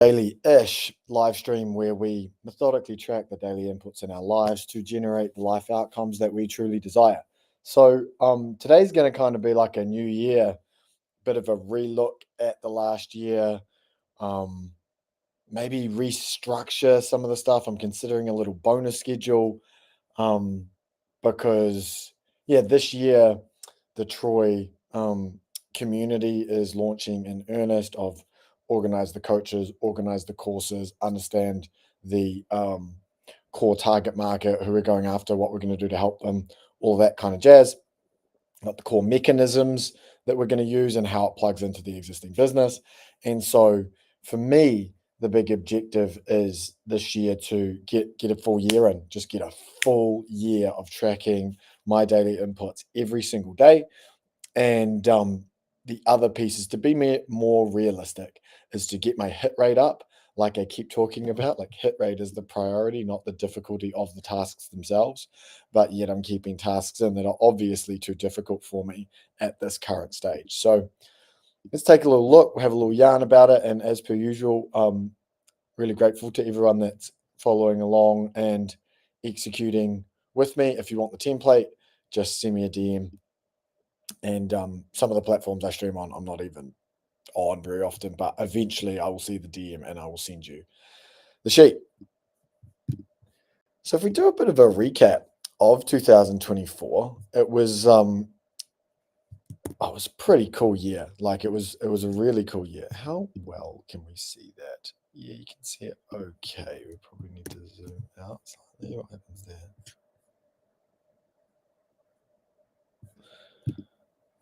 daily-ish live stream where we methodically track the daily inputs in our lives to generate the life outcomes that we truly desire. So today's going to kind of be like a new year, bit of a relook at the last year, um, maybe restructure some of the stuff. I'm considering a little bonus schedule, um, because yeah, this year the Troy community is launching in earnest of organize the coaches, organize the courses, understand the core target market, who we're going after, what we're going to do to help them, all that kind of jazz, what the core mechanisms that we're going to use and how it plugs into the existing business. And so for me, the big objective is this year to get a full year in, just get a full year of tracking my daily inputs every single day. And the other piece is to be more realistic, is to get my hit rate up. Like I keep talking about, like hit rate is the priority, not the difficulty of the tasks themselves. But yet I'm keeping tasks in that are obviously too difficult for me at this current stage. So let's take a little look. We'll have a little yarn about it. And as per usual, really grateful to everyone that's following along and executing with me. If you want the template, just send me a DM. And some of the platforms I stream on, I'm not even on very often, but eventually I will see the DM and I will send you the sheet. So if we do a bit of a recap of 2024, it was a pretty cool year. Like it was a really cool year. How well can we see that? Yeah, you can see it okay. We probably need to zoom out slightly. What happens there?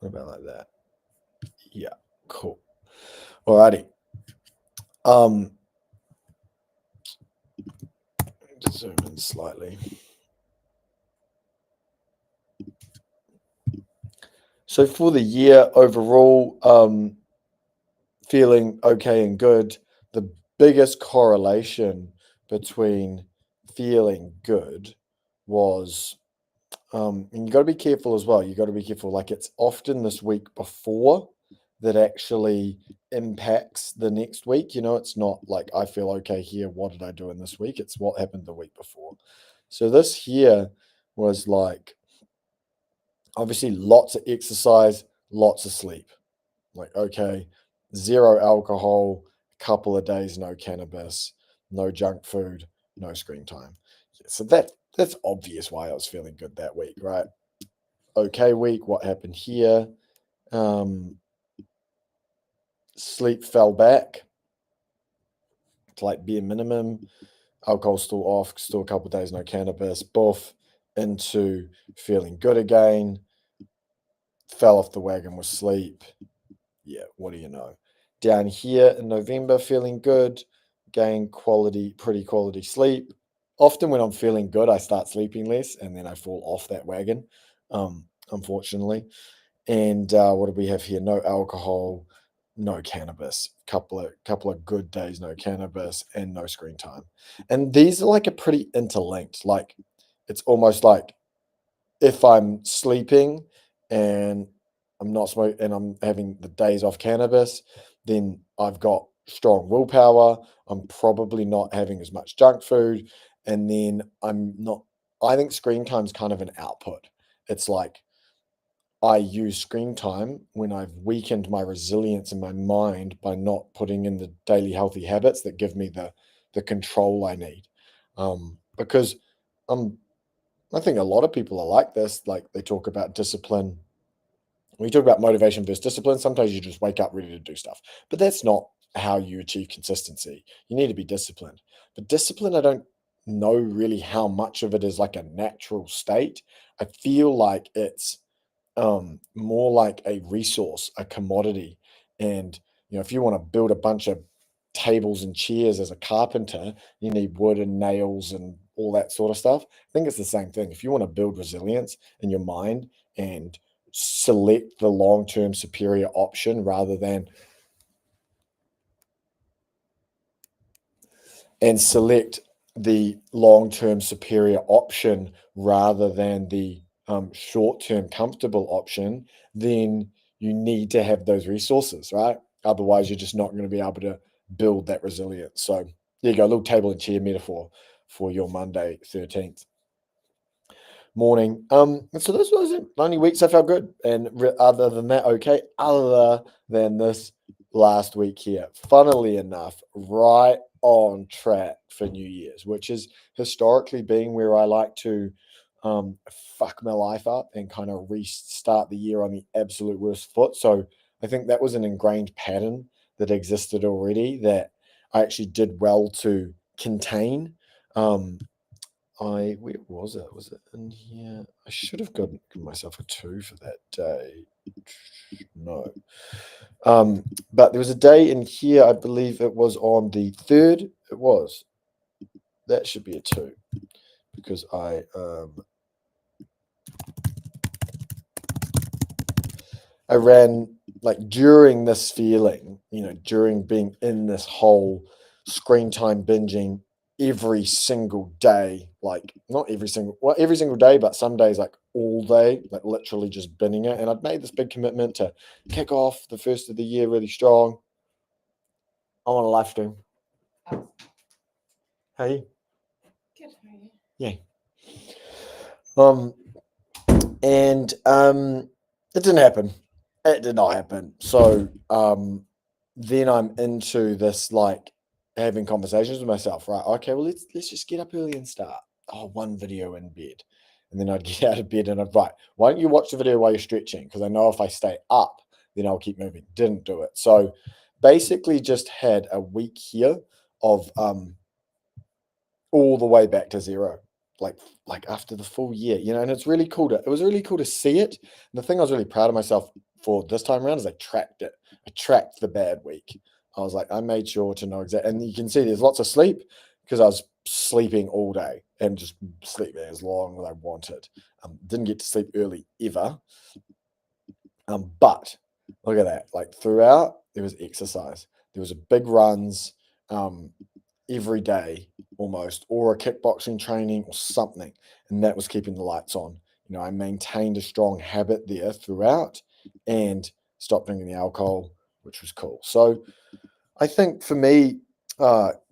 What about like that? Yeah, cool. Alrighty. Just zoom in slightly. So for the year overall, feeling okay and good. The biggest correlation between feeling good was, and you got to be careful as well. You got to be careful. Like it's often this week before that actually impacts the next week. You know, it's not like I feel okay here. What did I do in this week? It's what happened the week before. So this here was like, obviously lots of exercise, lots of sleep. Like, okay, zero alcohol, couple of days, no cannabis, no junk food, no screen time. So that's obvious why I was feeling good that week, right? Okay week, what happened here? Sleep fell back to like bare minimum. Alcohol still off, still a couple of days, no cannabis, both into feeling good again. Fell off the wagon with sleep. Yeah, what do you know? Down here in November, feeling good, gain pretty quality sleep. Often when I'm feeling good, I start sleeping less and then I fall off that wagon, unfortunately. And what do we have here? No alcohol, no cannabis. Couple of good days, no cannabis, and no screen time. And these are like a pretty interlinked. Like it's almost like if I'm sleeping and I'm not smoking and I'm having the days off cannabis, then I've got strong willpower. I'm probably not having as much junk food. And then I'm not, I think screen time is kind of an output. It's like I use screen time when I've weakened my resilience in my mind by not putting in the daily healthy habits that give me the control I need. Because I think a lot of people are like this. Like they talk about discipline. When you talk about motivation versus discipline, sometimes you just wake up ready to do stuff. But that's not how you achieve consistency. You need to be disciplined. But discipline, I don't know really how much of it is like a natural state. I feel like it's more like a resource, a commodity. And if you want to build a bunch of tables and chairs as a carpenter, you need wood and nails and all that sort of stuff. I think it's the same thing. If you want to build resilience in your mind and select the long-term superior option rather than and select the long-term superior option rather than the short-term comfortable option, then you need to have those resources, right? Otherwise, you're just not going to be able to build that resilience. So there you go, a little table and chair metaphor for your Monday 13th morning. And so those were the only weeks I felt good. And other than that, okay, other than this last week here, funnily enough, right on track for New Year's, which is historically being where I like to fuck my life up and kind of restart the year on the absolute worst foot. So I think that was an ingrained pattern that existed already that I actually did well to contain. Where was it? Was it in here? I should have given myself a 2 for that day. No. But there was a day in here, I believe it was on the 3rd. It was. That should be a 2 because I ran like during this feeling, during being in this whole screen time binging every single day, like not every single day, but some days like all day, like literally just binning it. And I'd made this big commitment to kick off the first of the year really strong. I'm on a live stream. Oh. Hey. Good, how are you? Yeah. And it didn't happen. It did not happen. So then I'm into this, like, having conversations with myself, right? Okay, well, let's just get up early and start. Oh, one video in bed. And then I'd get out of bed and I'd write, why don't you watch the video while you're stretching? Because I know if I stay up, then I'll keep moving. Didn't do it. So basically just had a week here of all the way back to zero. Like after the full year, and it was really cool to see it. And the thing I was really proud of myself for this time around is I tracked it. I tracked the bad week. I was like, I made sure to know exactly, and you can see there's lots of sleep because I was sleeping all day and just sleeping as long as I wanted. Didn't get to sleep early ever. But look at that. Like throughout, there was exercise. There was a big runs every day almost, or a kickboxing training or something. And that was keeping the lights on. I maintained a strong habit there throughout and stopped drinking the alcohol, which was cool. So I think for me,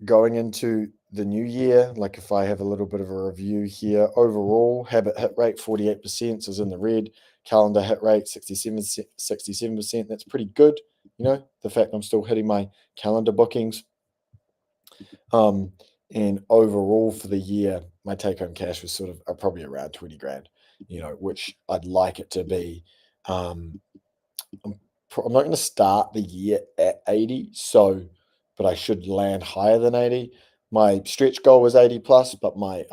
going into the new year, like if I have a little bit of a review here, overall habit hit rate 48% is in the red, calendar hit rate 67%. That's pretty good. The fact I'm still hitting my calendar bookings. And overall for the year, my take home cash was sort of probably around 20 grand, which I'd like it to be. I'm not going to start the year at 80, but I should land higher than 80. My stretch goal was 80 plus, but my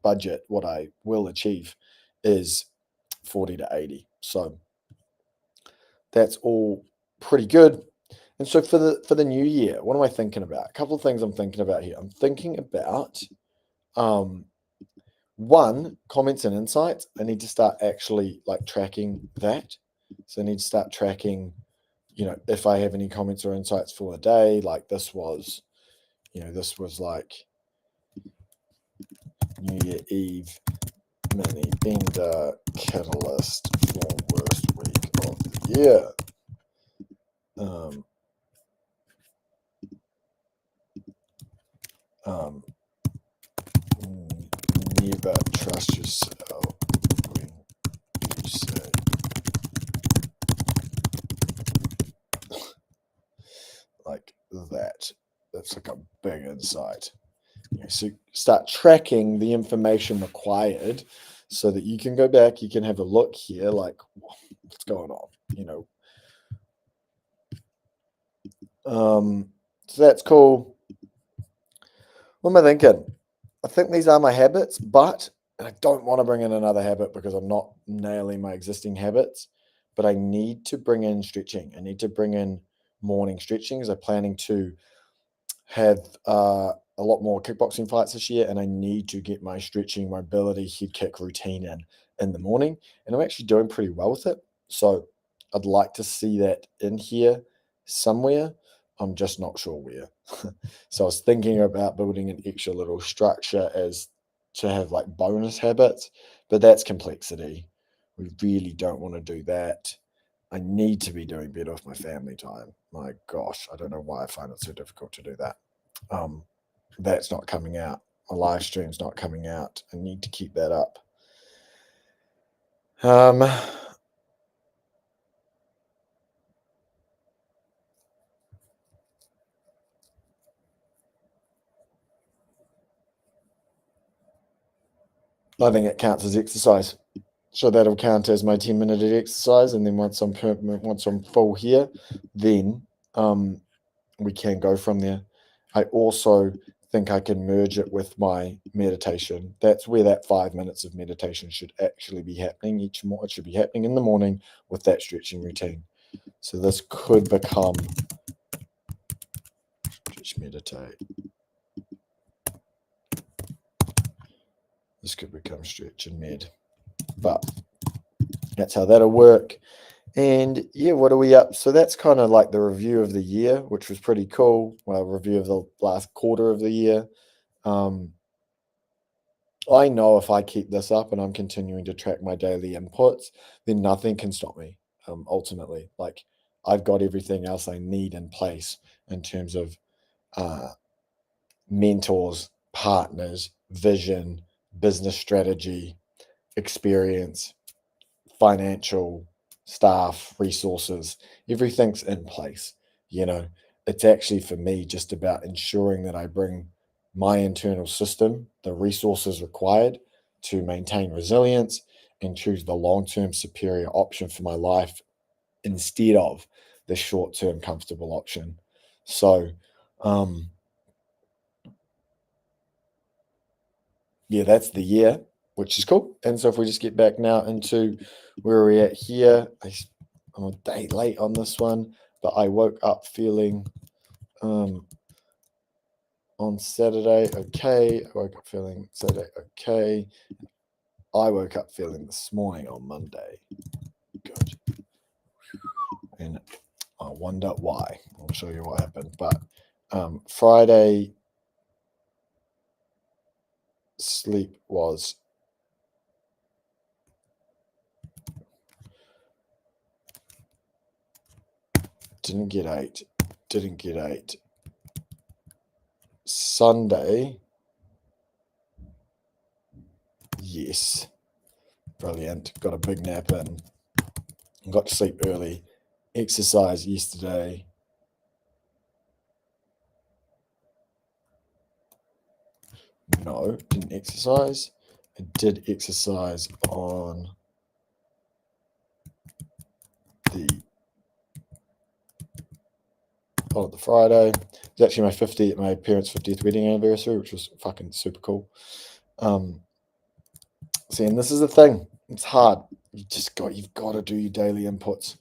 budget, what I will achieve, is 40 to 80. So that's all pretty good. And so for the new year, what am I thinking about? A couple of things I'm thinking about here. I'm thinking about one, comments and insights. I need to start actually like tracking that. So I need to start tracking, if I have any comments or insights for the day, like this was like New Year Eve mini bender catalyst for worst week of the year. Never trust yourself when you say like that. That's like a big insight. So start tracking the information required so that you can go back, you can have a look here, like what's going on, So that's cool. What am I thinking? I think these are my habits, but I don't want to bring in another habit because I'm not nailing my existing habits, but I need to bring in stretching. I need to bring in morning stretching because I'm planning to have a lot more kickboxing fights this year, and I need to get my stretching, mobility, head kick routine in the morning, and I'm actually doing pretty well with it. So I'd like to see that in here somewhere. I'm just not sure where. So I was thinking about building an extra little structure as to have like bonus habits, but that's complexity. We really don't want to do that. I need to be doing better with my family time. My gosh, I don't know why I find it so difficult to do that. That's not coming out. My live stream's not coming out. I need to keep that up. I think it counts as exercise. So that'll count as my 10-minute exercise. And then once I'm full here, then we can go from there. I also think I can merge it with my meditation. That's where that 5 minutes of meditation should actually be happening each morning. It should be happening in the morning with that stretching routine. So this could become stretch meditate. This could become stretch and med. But that's how that'll work. And yeah, what are we up? So that's kind of like the review of the year, which was pretty cool. Well, review of the last quarter of the year. I know if I keep this up and I'm continuing to track my daily inputs, then nothing can stop me. Ultimately, like I've got everything else I need in place in terms of mentors, partners, vision, business strategy, experience, financial, staff, resources. Everything's in place. It's actually for me just about ensuring that I bring my internal system the resources required to maintain resilience and choose the long-term superior option for my life instead of the short-term comfortable option. So yeah, that's the year, which is cool. And so if we just get back now into where we're at here, I'm a day late on this one, but I woke up feeling on Saturday okay. I woke up feeling Saturday okay. I woke up feeling this morning on Monday good. And I wonder why. I'll show you what happened. But Friday sleep was didn't get eight. Sunday, yes, brilliant. Got a big nap in. Got to sleep early. Exercise yesterday. No, didn't exercise. I did exercise on the Friday. It was actually my parents' 50th wedding anniversary, which was fucking super cool. See, and this is the thing. It's hard. You've got to do your daily inputs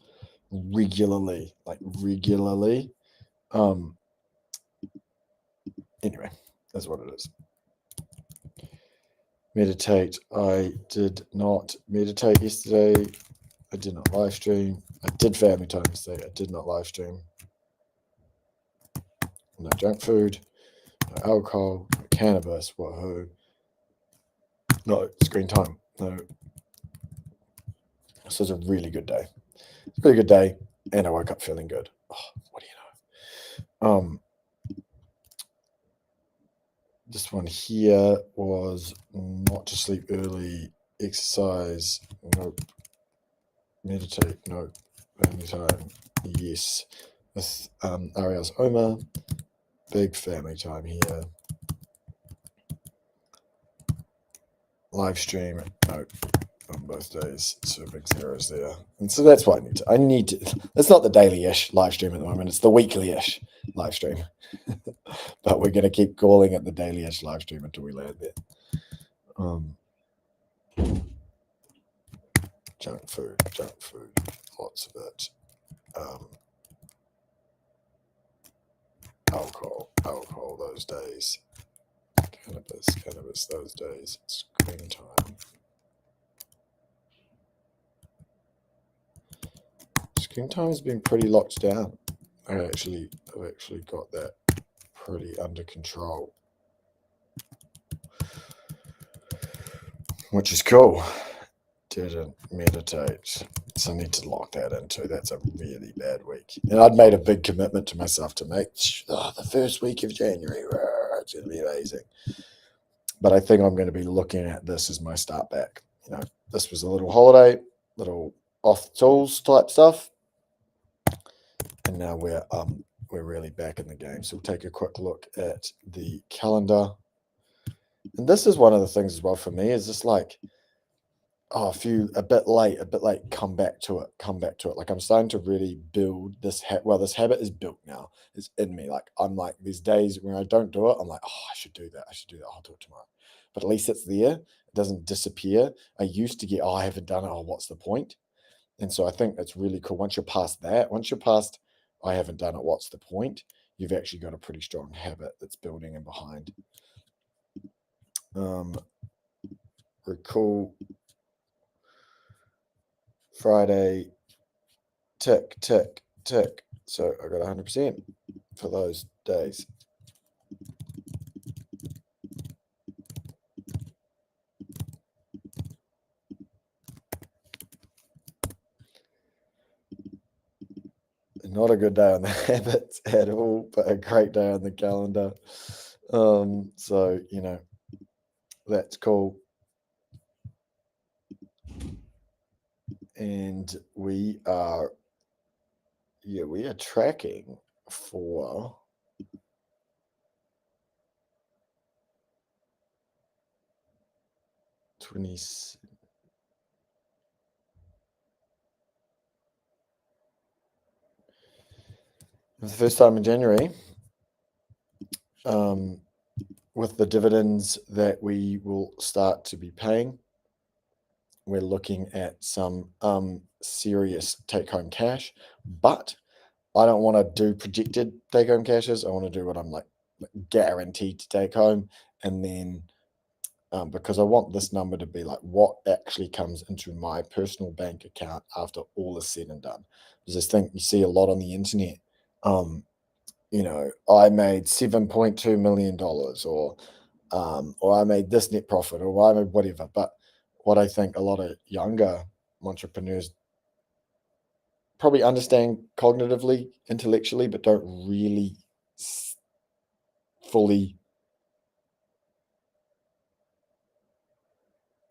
regularly. Anyway, that's what it is. Meditate. I did not meditate yesterday. I did not live stream. I did family time yesterday. I did not live stream. No junk food, no alcohol, no cannabis, woohoo. No screen time. No. This was a really good day. It's a pretty good day, and I woke up feeling good. Oh, what do you know? This one here was not to sleep early, exercise, nope. Meditate, nope. Family time, yes. With Ariel's Oma, big family time here. Live stream, nope. On both days, so big zeros there. And so that's what I need to. It's not the daily-ish live stream at the moment, it's the weekly-ish live stream. But we're going to keep calling it the daily-ish live stream until we land there. Junk food, lots of it. Alcohol those days. Cannabis those days. Screen time. Screen time has been pretty locked down. I've actually got that pretty under control, which is cool. Didn't meditate. So I need to lock that in too. That's a really bad week. And I'd made a big commitment to myself to make the first week of January. It's going to be amazing. But I think I'm going to be looking at this as my start back. This was a little holiday, little off the tools type stuff. And now we're really back in the game. So we'll take a quick look at the calendar. And this is one of the things as well for me is just like, a bit late, come back to it. Like I'm starting to really build this this habit is built now. It's in me. Like I'm like these days when I don't do it, I'm like, I should do that. I'll do it tomorrow. But at least it's there. It doesn't disappear. I used to get, I haven't done it. Oh, what's the point? And so I think it's really cool. Once you're past that, I haven't done it, what's the point? You've actually got a pretty strong habit that's building in behind. Recall Friday, tick, tick, tick. So I got 100% for those days. Not a good day on the habits at all, but a great day on the calendar. So, that's cool. And we are tracking for for the first time in January, with the dividends that we will start to be paying, we're looking at some serious take-home cash, but I don't want to do projected take-home cashes. I want to do what I'm like guaranteed to take home, and then because I want this number to be like what actually comes into my personal bank account after all is said and done. Because this thing you see a lot on the internet, I made $7.2 million, or I made this net profit, or I made whatever. But what I think a lot of younger entrepreneurs probably understand cognitively, intellectually, but don't really fully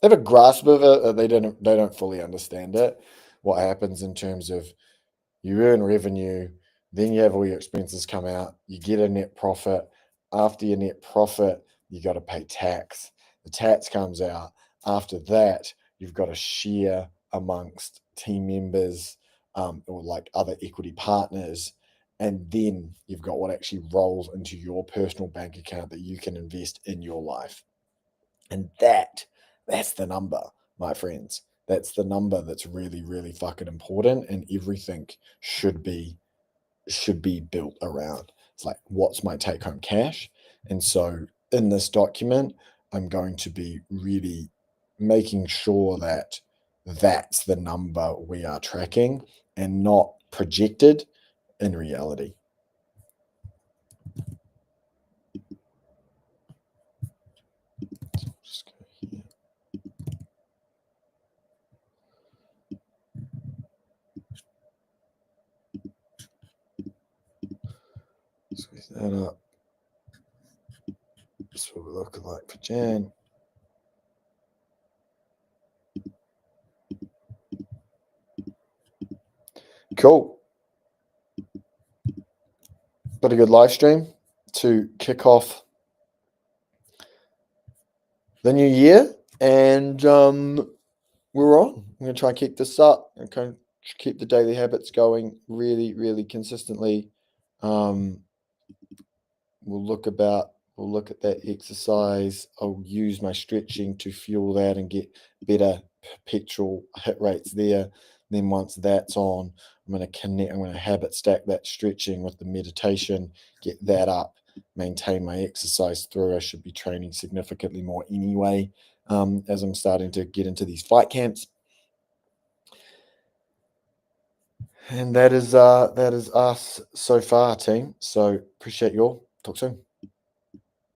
they have a grasp of it. They don't fully understand it. What happens in terms of you earn revenue, then you have all your expenses come out, you get a net profit. After your net profit, you got to pay tax. The tax comes out. After that, you've got to share amongst team members, or like other equity partners. And then you've got what actually rolls into your personal bank account that you can invest in your life. And that's the number, my friends. That's the number that's really, really fucking important. And everything should be built around. It's like, what's my take home cash? And so in this document, I'm going to be really making sure that that's the number we are tracking and not projected in reality. Just go here. Squeeze that up. That's what we're looking like for Jan. Cool. But a good live stream to kick off the new year, and we're on. I'm going to try and keep this up and kind of keep the daily habits going really, really consistently. We'll look at that exercise. I'll use my stretching to fuel that and get better petrol hit rates there. Then once that's on, I'm going to habit stack that stretching with the meditation, get that up, maintain my exercise through. I should be training significantly more anyway, as I'm starting to get into these fight camps. And that is us so far, team. So appreciate you all. Talk soon.